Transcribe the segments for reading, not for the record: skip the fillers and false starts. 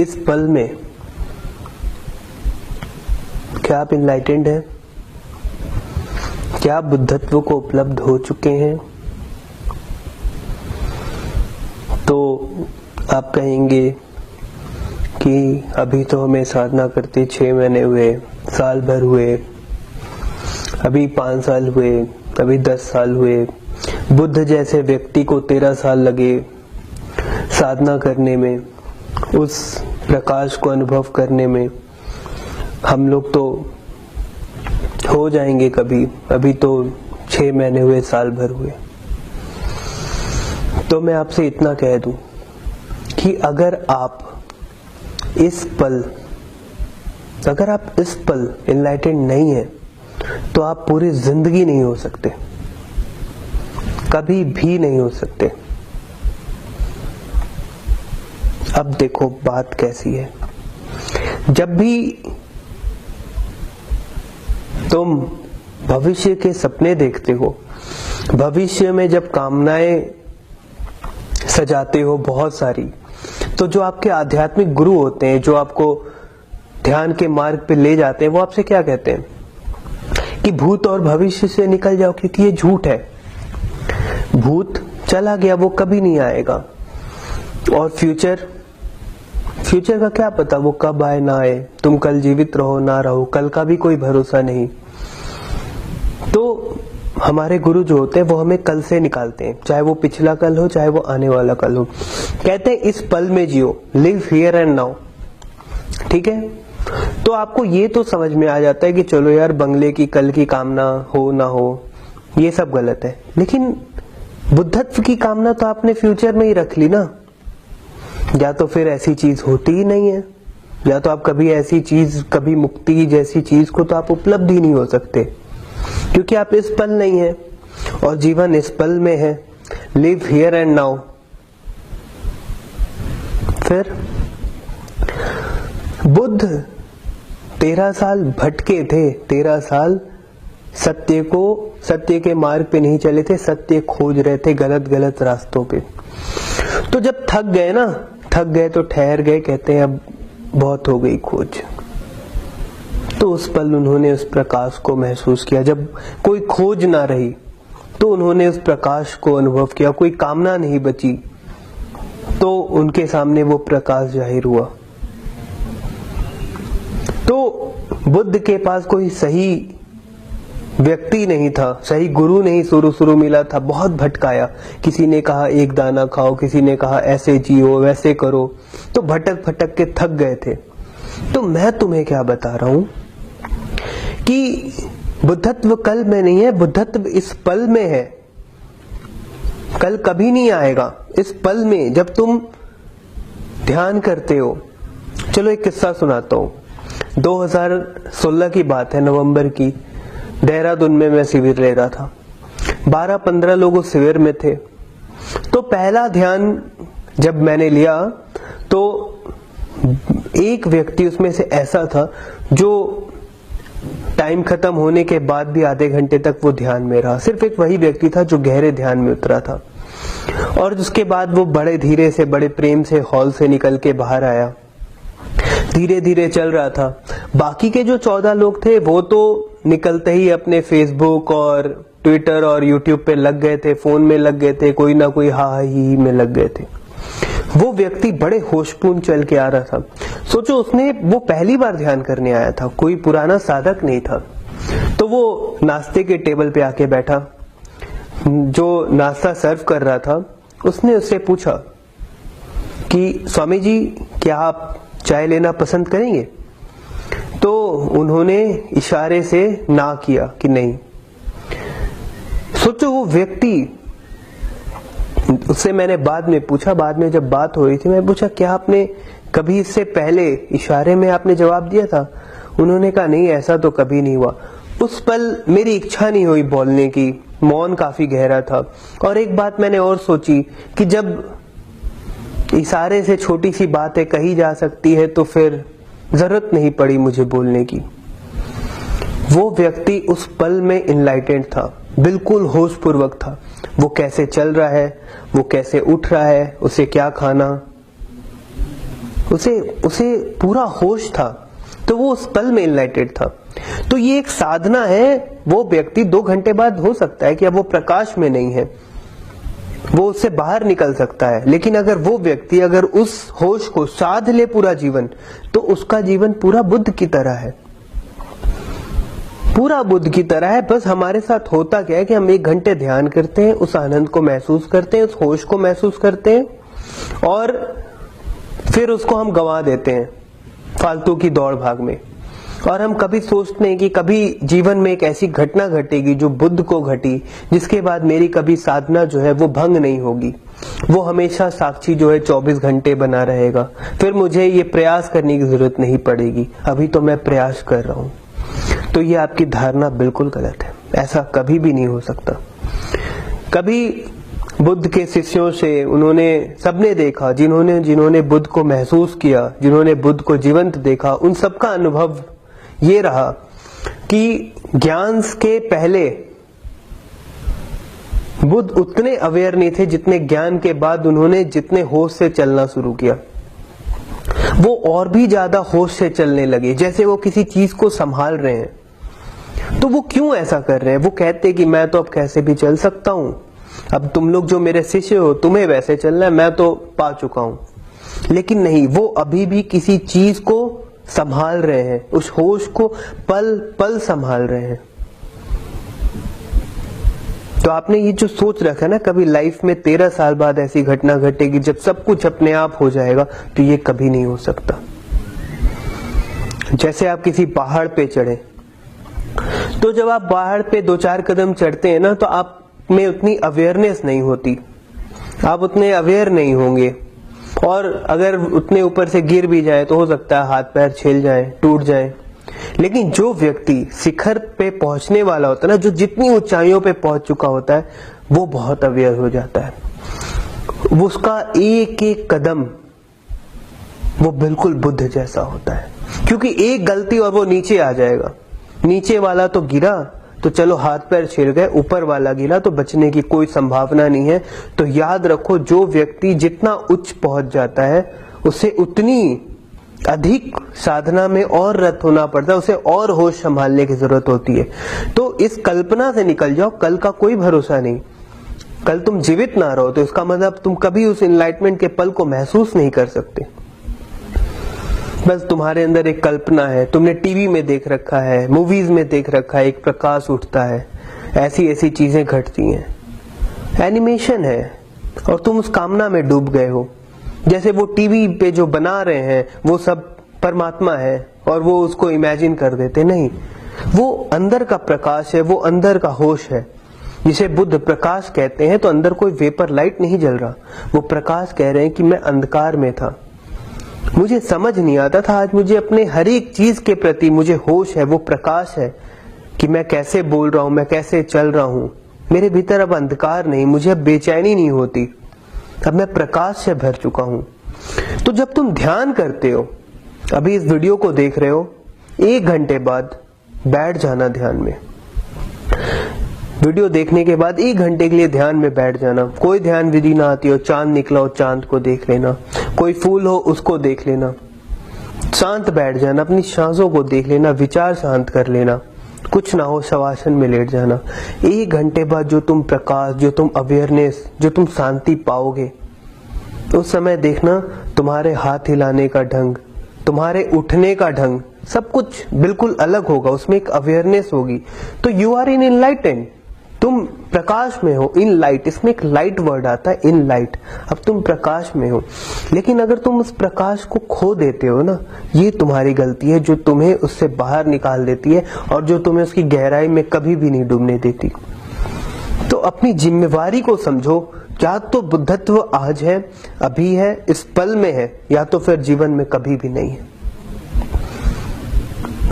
इस पल में क्या आप इनलाइटेंड हैं? क्या आप बुद्धत्व को उपलब्ध हो चुके हैं? तो आप कहेंगे कि अभी तो हमें साधना करते 6 महीने हुए, साल भर हुए, अभी 5 साल हुए, अभी 10 साल हुए। बुद्ध जैसे व्यक्ति को 13 साल लगे साधना करने में, उस प्रकाश को अनुभव करने में। हम लोग तो हो जाएंगे कभी, अभी तो 6 महीने हुए, साल भर हुए। तो मैं आपसे इतना कह दूं कि अगर आप इस पल एनलाइटेंड नहीं है तो आप पूरी जिंदगी नहीं हो सकते, कभी भी नहीं हो सकते। अब देखो बात कैसी है। जब भी तुम भविष्य के सपने देखते हो, भविष्य में जब कामनाएं सजाते हो बहुत सारी, तो जो आपके आध्यात्मिक गुरु होते हैं, जो आपको ध्यान के मार्ग पे ले जाते हैं, वो आपसे क्या कहते हैं कि भूत और भविष्य से निकल जाओ, क्योंकि ये झूठ है। भूत चला गया, वो कभी नहीं आएगा। और फ्यूचर का क्या पता वो कब आए ना आए। तुम कल जीवित रहो ना रहो, कल का भी कोई भरोसा नहीं। तो हमारे गुरु जो होते हैं वो हमें कल से निकालते हैं, चाहे वो पिछला कल हो, चाहे वो आने वाला कल हो। कहते हैं इस पल में जियो, लिव हियर एंड नाउ। ठीक है, तो आपको ये तो समझ में आ जाता है कि चलो यार, बंगले की कल की कामना हो ना हो, ये सब गलत है। लेकिन बुद्धत्व की कामना तो आपने फ्यूचर में ही रख ली ना। या तो फिर ऐसी चीज होती ही नहीं है, या तो आप कभी ऐसी चीज, कभी मुक्ति जैसी चीज को तो आप उपलब्ध ही नहीं हो सकते, क्योंकि आप इस पल नहीं है और जीवन इस पल में है। Live here and now. फिर बुद्ध 13 साल भटके थे, 13 साल सत्य के मार्ग पे नहीं चले थे, सत्य खोज रहे थे गलत रास्तों पे। तो जब थक गए तो ठहर गए, कहते हैं अब बहुत हो गई खोज। तो उस पल उन्होंने उस प्रकाश को महसूस किया। जब कोई खोज ना रही तो उन्होंने उस प्रकाश को अनुभव किया। कोई कामना नहीं बची तो उनके सामने वो प्रकाश जाहिर हुआ। तो बुद्ध के पास कोई सही व्यक्ति नहीं था, सही गुरु नहीं शुरू मिला था। बहुत भटकाया, किसी ने कहा एक दाना खाओ, किसी ने कहा ऐसे जियो, वैसे करो। तो भटक के थक गए थे। तो मैं तुम्हें क्या बता रहा हूं कि बुद्धत्व कल में नहीं है, बुद्धत्व इस पल में है। कल कभी नहीं आएगा, इस पल में जब तुम ध्यान करते हो। चलो एक किस्सा सुनाता हूं। 2016 की बात है, नवंबर की। देहरादून में मैं शिविर ले रहा था। 12-15 लोग उस शिविर में थे। तो पहला ध्यान जब मैंने लिया तो एक व्यक्ति उसमें से ऐसा था जो टाइम खत्म होने के बाद भी आधे घंटे तक वो ध्यान में रहा। सिर्फ एक वही व्यक्ति था जो गहरे ध्यान में उतरा था। और उसके बाद वो बड़े धीरे से, बड़े प्रेम से हॉल से निकल के बाहर आया। धीरे धीरे चल रहा था। बाकी के जो 14 लोग थे वो तो निकलते ही अपने फेसबुक और ट्विटर और यूट्यूब पे लग गए थे, फोन में लग गए थे, कोई ना कोई हा ही में लग गए थे। वो व्यक्ति बड़े होशपूर्ण चल के आ रहा था। सोचो, वो पहली बार ध्यान करने आया था, कोई पुराना साधक नहीं था। तो वो नाश्ते के टेबल पे आके बैठा। जो नाश्ता सर्व कर रहा था उसने उससे पूछा कि स्वामी जी, क्या आप चाय लेना पसंद करेंगे? तो उन्होंने इशारे से ना किया कि नहीं। सोचो, वो व्यक्ति, उससे मैंने बाद में पूछा, बाद में जब बात हो रही थी, मैं पूछा क्या आपने कभी इससे पहले इशारे में आपने जवाब दिया था? उन्होंने कहा नहीं, ऐसा तो कभी नहीं हुआ। उस पल मेरी इच्छा नहीं हुई बोलने की, मौन काफी गहरा था। और एक बात मैंने और सोची कि जब इशारे से छोटी सी बातें कही जा सकती है तो फिर जरूरत नहीं पड़ी मुझे बोलने की। वो व्यक्ति उस पल में इनलाइटेंड था, बिल्कुल होश पूर्वक था। वो कैसे चल रहा है, वो कैसे उठ रहा है, उसे क्या खाना, उसे पूरा होश था, तो वो उस पल में इनलाइटेड था। तो ये एक साधना है। वो व्यक्ति 2 घंटे बाद हो सकता है कि अब वो प्रकाश में नहीं है, वो उससे बाहर निकल सकता है, लेकिन अगर वो व्यक्ति अगर उस होश को साध ले पूरा जीवन, तो उसका जीवन पूरा बुद्ध की तरह है, पूरा बुद्ध की तरह है। बस हमारे साथ होता क्या है कि हम 1 घंटे ध्यान करते हैं, उस आनंद को महसूस करते हैं, उस होश को महसूस करते हैं, और फिर उसको हम गंवा देते हैं फालतू की दौड़ भाग में। और हम कभी सोचते हैं कि कभी जीवन में एक ऐसी घटना घटेगी जो बुद्ध को घटी, जिसके बाद मेरी कभी साधना जो है वो भंग नहीं होगी, वो हमेशा साक्षी जो है 24 घंटे बना रहेगा, फिर मुझे ये प्रयास करने की जरूरत नहीं पड़ेगी, अभी तो मैं प्रयास कर रहा हूँ। तो ये आपकी धारणा बिल्कुल गलत है, ऐसा कभी भी नहीं हो सकता। कभी बुद्ध के शिष्यों से उन्होंने सबने देखा, जिन्होंने बुद्ध को महसूस किया, जिन्होंने बुद्ध को जीवंत देखा, उन सबका अनुभव ये रहा कि ज्ञान के पहले बुद्ध उतने अवेयर नहीं थे जितने ज्ञान के बाद उन्होंने जितने होश से चलना शुरू किया, वो और भी ज्यादा होश से चलने लगे, जैसे वो किसी चीज को संभाल रहे हैं। तो वो क्यों ऐसा कर रहे हैं? वो कहते कि मैं तो अब कैसे भी चल सकता हूं, अब तुम लोग जो मेरे शिष्य हो तुम्हें वैसे चलना है, मैं तो पा चुका हूं। लेकिन नहीं, वो अभी भी किसी चीज को संभाल रहे हैं, उस होश को पल पल संभाल रहे हैं। तो आपने ये जो सोच रखा है ना, कभी लाइफ में 13 साल बाद ऐसी घटना घटेगी जब सब कुछ अपने आप हो जाएगा, तो ये कभी नहीं हो सकता। जैसे आप किसी पहाड़ पे चढ़े, तो जब आप पहाड़ पे 2-4 कदम चढ़ते हैं ना, तो आप में उतनी अवेयरनेस नहीं होती, आप उतने अवेयर नहीं होंगे, और अगर उतने ऊपर से गिर भी जाए तो हो सकता है हाथ पैर छिल जाए, टूट जाए। लेकिन जो व्यक्ति शिखर पे पहुंचने वाला होता है ना, जो जितनी ऊंचाइयों पे पहुंच चुका होता है, वो बहुत अवेयर हो जाता है। उसका एक एक कदम वो बिल्कुल बुद्ध जैसा होता है, क्योंकि एक गलती और वो नीचे आ जाएगा। नीचे वाला तो गिरा तो चलो हाथ पैर छिल गए, ऊपर वाला गिरा तो बचने की कोई संभावना नहीं है। तो याद रखो, जो व्यक्ति जितना उच्च पहुंच जाता है, उसे उतनी अधिक साधना में और रत होना पड़ता है, उसे और होश संभालने की जरूरत होती है। तो इस कल्पना से निकल जाओ, कल का कोई भरोसा नहीं, कल तुम जीवित ना रहो तो इसका मतलब तुम कभी उस एनलाइटमेंट के पल को महसूस नहीं कर सकते। बस तुम्हारे अंदर एक कल्पना है, तुमने टीवी में देख रखा है, मूवीज में देख रखा है, एक प्रकाश उठता है, ऐसी ऐसी चीजें घटती हैं, एनिमेशन है, और तुम उस कामना में डूब गए हो। जैसे वो टीवी पे जो बना रहे हैं वो सब परमात्मा है और वो उसको इमेजिन कर देते, नहीं, वो अंदर का प्रकाश है, वो अंदर का होश है, जिसे बुद्ध प्रकाश कहते हैं। तो अंदर कोई वेपर लाइट नहीं जल रहा, वो प्रकाश कह रहे हैं कि मैं अंधकार में था, मुझे समझ नहीं आता था, आज मुझे अपने हर एक चीज के प्रति मुझे होश है, वो प्रकाश है कि मैं कैसे बोल रहा हूं, मैं कैसे चल रहा हूं, मेरे भीतर अब अंधकार नहीं, मुझे अब बेचैनी नहीं होती, अब मैं प्रकाश से भर चुका हूं। तो जब तुम ध्यान करते हो, अभी इस वीडियो को देख रहे हो, 1 घंटे बाद बैठ जाना ध्यान में। वीडियो देखने के बाद 1 घंटे के लिए ध्यान में बैठ जाना। कोई ध्यान विधि ना आती हो, चांद निकला हो चांद को देख लेना, कोई फूल हो उसको देख लेना, शांत बैठ जाना, अपनी सांसों को देख लेना, विचार शांत कर लेना, कुछ ना हो शवासन में लेट जाना। 1 घंटे बाद जो तुम प्रकाश, जो तुम अवेयरनेस, जो तुम शांति पाओगे, उस समय देखना तुम्हारे हाथ हिलाने का ढंग, तुम्हारे उठने का ढंग, सब कुछ बिल्कुल अलग होगा, उसमें एक अवेयरनेस होगी। तो यू आर इन एनलाइटेंड, तुम प्रकाश में हो, इन लाइट, इसमें एक लाइट वर्ड आता है, इन लाइट, अब तुम प्रकाश में हो। लेकिन अगर तुम उस प्रकाश को खो देते हो ना, ये तुम्हारी गलती है जो तुम्हें उससे बाहर निकाल देती है और जो तुम्हें उसकी गहराई में कभी भी नहीं डूबने देती। तो अपनी जिम्मेवारी को समझो, या तो बुद्धत्व आज है, अभी है, इस पल में है, या तो फिर जीवन में कभी भी नहीं है।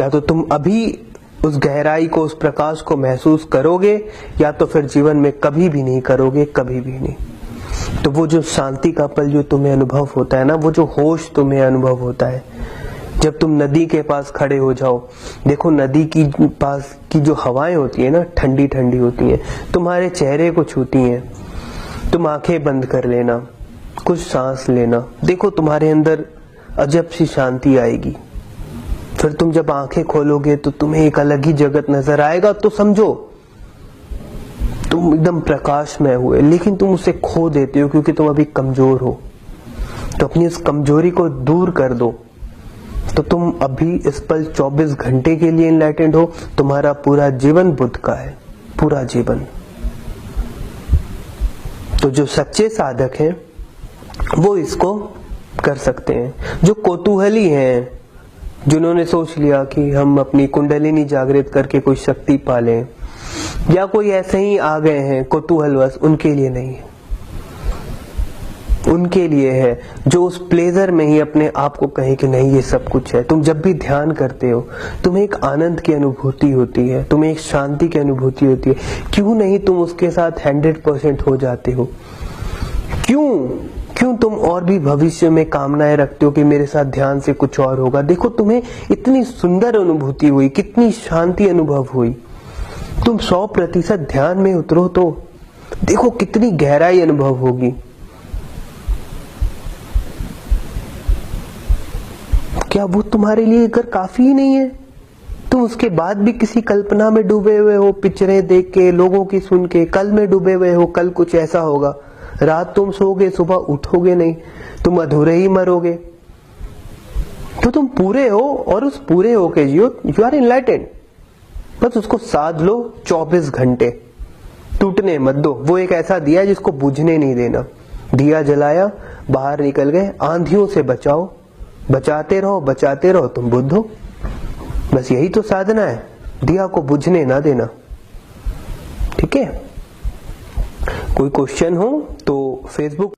या तो तुम अभी उस गहराई को, उस प्रकाश को महसूस करोगे, या तो फिर जीवन में कभी भी नहीं करोगे, कभी भी नहीं। तो वो जो शांति का पल जो तुम्हें अनुभव होता है ना, वो जो होश तुम्हें अनुभव होता है, जब तुम नदी के पास खड़े हो जाओ, देखो नदी की पास की जो हवाएं होती है ना, ठंडी ठंडी होती हैं, तुम्हारे चेहरे को छूती हैं, तुम आंखें बंद कर लेना, कुछ सांस लेना, देखो तुम्हारे अंदर अजब सी शांति आएगी। फिर तुम जब आंखें खोलोगे तो तुम्हें एक अलग ही जगत नजर आएगा। तो समझो तुम एकदम प्रकाशमय हुए, लेकिन तुम उसे खो देते हो क्योंकि तुम अभी कमजोर हो। तो अपनी उस कमजोरी को दूर कर दो, तो तुम अभी इस पल 24 घंटे के लिए इनलाइटेंड हो। तुम्हारा पूरा जीवन बुद्ध का है, पूरा जीवन। तो जो सच्चे साधक हैं वो इसको कर सकते हैं। जो कौतूहली हैं, जिन्होंने सोच लिया कि हम अपनी कुंडलिनी जागृत करके कोई शक्ति पालें, या कोई ऐसे ही आ गए हैं कौतूहलवश, उनके लिए नहीं है। उनके लिए है जो उस प्लेजर में ही अपने आप को कहे कि नहीं ये सब कुछ है। तुम जब भी ध्यान करते हो तुम्हें एक आनंद की अनुभूति होती है, तुम्हें एक शांति की अनुभूति होती है। क्यों नहीं तुम उसके साथ 100% हो जाते हो? क्यों तुम और भी भविष्य में कामनाएं रखते हो कि मेरे साथ ध्यान से कुछ और होगा? देखो तुम्हें इतनी सुंदर अनुभूति हुई, कितनी शांति अनुभव हुई। तुम 100% ध्यान में उतरो तो देखो कितनी गहराई अनुभव होगी। क्या वो तुम्हारे लिए अगर काफी ही नहीं है? तुम उसके बाद भी किसी कल्पना में डूबे हुए हो, पिक्चरें देख के, लोगों की सुन के, कल में डूबे हुए हो, कल कुछ ऐसा होगा। रात तुम सोगे, सुबह उठोगे नहीं, तुम अधूरे ही मरोगे। तो तुम पूरे हो और उस पूरे होके जियो। You are enlightened. बस उसको साध लो 24 घंटे, टूटने मत दो। वो एक ऐसा दिया जिसको बुझने नहीं देना। दिया जलाया, बाहर निकल गए। आंधियों से बचाओ, बचाते रहो, तुम बुद्ध हो। बस यही तो साधना है, दिया को बुझने ना देना। ठीक है? कोई क्वेश्चन हो तो फेसबुक